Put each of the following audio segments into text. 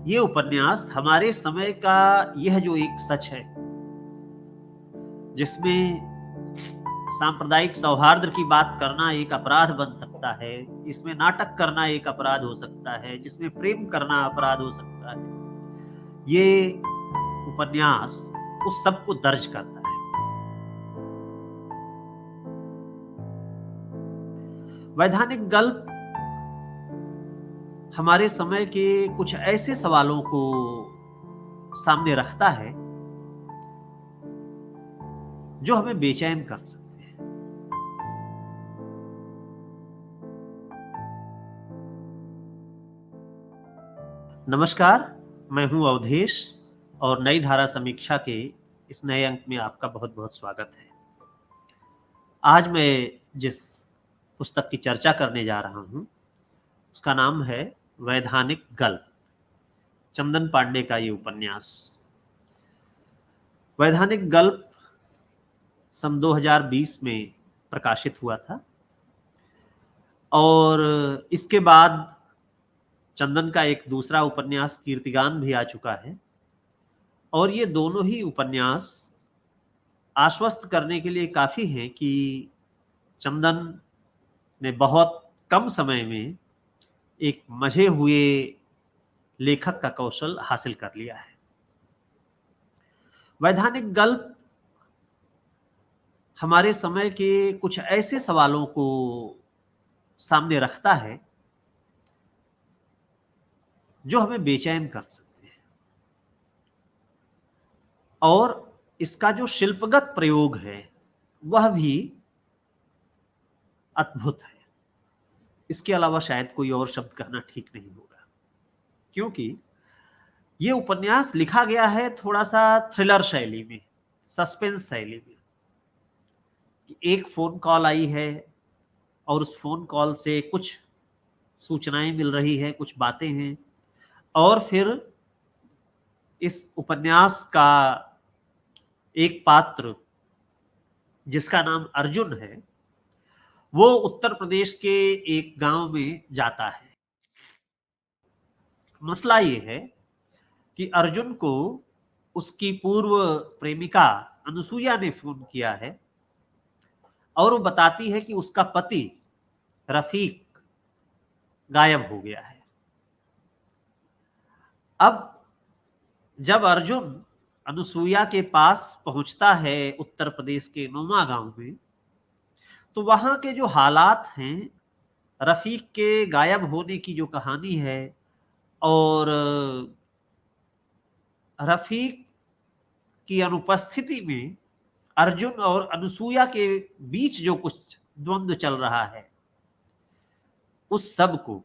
ये उपन्यास हमारे समय का यह जो एक सच है, जिसमें सांप्रदायिक सौहार्द की बात करना एक अपराध बन सकता है, इसमें नाटक करना एक अपराध हो सकता है, जिसमें प्रेम करना अपराध हो सकता है। ये उपन्यास उस सब को दर्ज करता है। वैधानिक गल्प हमारे समय के कुछ ऐसे सवालों को सामने रखता है जो हमें बेचैन कर सकते हैं। नमस्कार, मैं हूं अवधेश और नई धारा समीक्षा के इस नए अंक में आपका बहुत-बहुत स्वागत है। आज मैं जिस पुस्तक की चर्चा करने जा रहा हूं, उसका नाम है वैधानिक गल्प, चंदन पांडे का ये उपन्यास। वैधानिक गल्प सन 2020 में प्रकाशित हुआ था और इसके बाद चंदन का एक दूसरा उपन्यास कीर्तिगान भी आ चुका है और ये दोनों ही उपन्यास आश्वस्त करने के लिए काफी हैं कि चंदन ने बहुत कम समय में एक मजे हुए लेखक का कौशल हासिल कर लिया है। वैधानिक गल्प हमारे समय के कुछ ऐसे सवालों को सामने रखता है जो हमें बेचैन कर सकते हैं और इसका जो शिल्पगत प्रयोग है वह भी अद्भुत है। इसके अलावा शायद कोई और शब्द कहना ठीक नहीं होगा, क्योंकि ये उपन्यास लिखा गया है थोड़ा सा थ्रिलर शैली में, सस्पेंस शैली में। एक फोन कॉल आई है और उस फोन कॉल से कुछ सूचनाएं मिल रही है, कुछ बातें हैं और फिर इस उपन्यास का एक पात्र जिसका नाम अर्जुन है, वो उत्तर प्रदेश के एक गांव में जाता है। मसला ये है कि अर्जुन को उसकी पूर्व प्रेमिका अनुसुईया ने फोन किया है और वो बताती है कि उसका पति रफीक गायब हो गया है। अब जब अर्जुन अनुसुईया के पास पहुंचता है उत्तर प्रदेश के नोमा गांव में, तो वहां के जो हालात हैं, रफीक के गायब होने की जो कहानी है और रफीक की अनुपस्थिति में अर्जुन और अनुसुईया के बीच जो कुछ द्वंद्व चल रहा है, उस सब को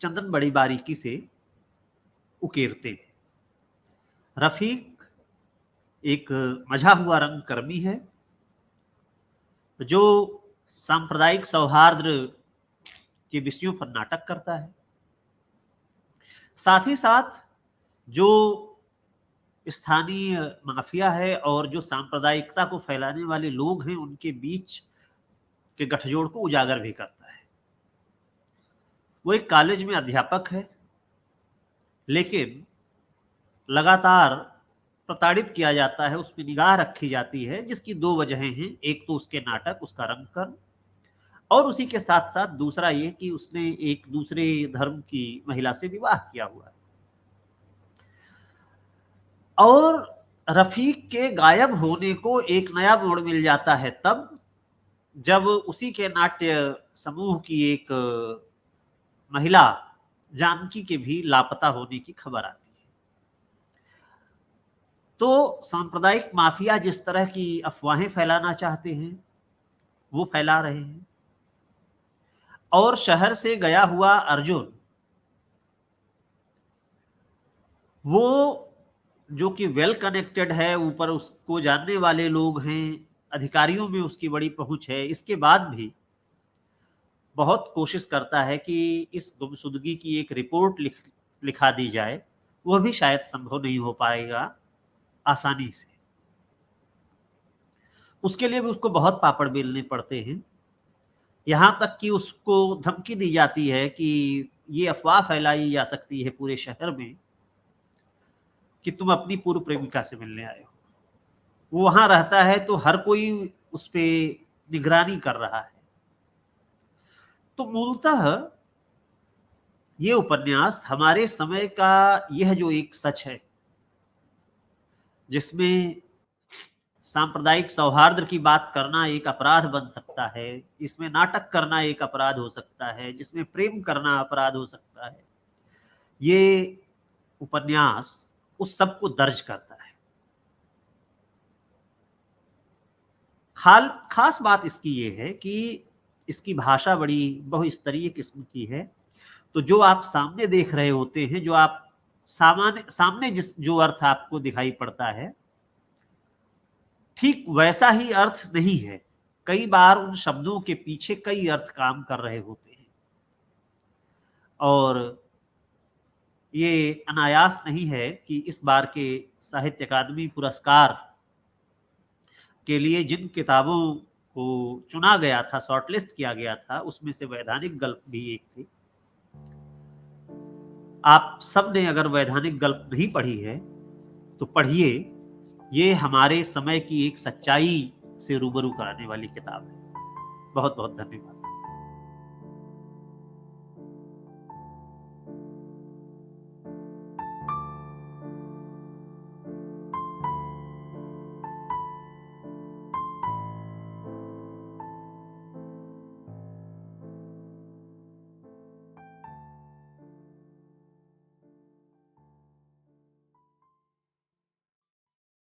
चंदन बड़ी बारीकी से उकेरते हैं। रफीक एक मझा हुआ रंगकर्मी है जो सांप्रदायिक सौहार्द के विषयों पर नाटक करता है। साथ ही साथ जो स्थानीय माफिया है और जो सांप्रदायिकता को फैलाने वाले लोग हैं, उनके बीच के गठजोड़ को उजागर भी करता है। वो एक कॉलेज में अध्यापक है, लेकिन लगातार प्रताड़ित किया जाता है, उस पर निगाह रखी जाती है, जिसकी दो वजहें हैं। एक तो उसके नाटक, उसका रंगकर्म, और उसी के साथ साथ दूसरा ये कि उसने एक दूसरे धर्म की महिला से विवाह किया हुआ है। और रफीक के गायब होने को एक नया मोड़ मिल जाता है तब जब उसी के नाट्य समूह की एक महिला जानकी के भी लापता होने की खबर आती है। तो सांप्रदायिक माफिया जिस तरह की अफवाहें फैलाना चाहते हैं, वो फैला रहे हैं और शहर से गया हुआ अर्जुन, वो जो कि वेल कनेक्टेड है, ऊपर उसको जानने वाले लोग हैं, अधिकारियों में उसकी बड़ी पहुंच है, इसके बाद भी बहुत कोशिश करता है कि इस गुमशुदगी की एक रिपोर्ट लिखा दी जाए। वह भी शायद संभव नहीं हो पाएगा आसानी से। उसके लिए भी उसको बहुत पापड़ बेलने पड़ते हैं, यहां तक कि उसको धमकी दी जाती है कि ये अफ़वाह फैलाई जा सकती है पूरे शहर में कि तुम अपनी पूर्व प्रेमिका से मिलने आए हो। वो वहाँ रहता है तो हर कोई उस पे निगरानी कर रहा है। तो मूलतः ये उपन्यास हमारे समय का यह जो एक सच है, जिसमें सांप्रदायिक सौहार्द की बात करना एक अपराध बन सकता है, इसमें नाटक करना एक अपराध हो सकता है, जिसमें प्रेम करना अपराध हो सकता है। ये उपन्यास उस सब को दर्ज करता है। खास बात इसकी ये है कि इसकी भाषा बड़ी बहुस्तरीय किस्म की है। तो जो आप सामने देख रहे होते हैं, जो आप सामने जिस जो अर्थ आपको दिखाई पड़ता है, ठीक वैसा ही अर्थ नहीं है। कई बार उन शब्दों के पीछे कई अर्थ काम कर रहे होते हैं और ये अनायास नहीं है कि इस बार के साहित्य अकादमी पुरस्कार के लिए जिन किताबों को चुना गया था, शॉर्टलिस्ट किया गया था, उसमें से वैधानिक गल्प भी एक थी। आप सब ने अगर वैधानिक गल्प नहीं पढ़ी है तो पढ़िए। ये हमारे समय की एक सच्चाई से रूबरू कराने वाली किताब है। बहुत बहुत धन्यवाद।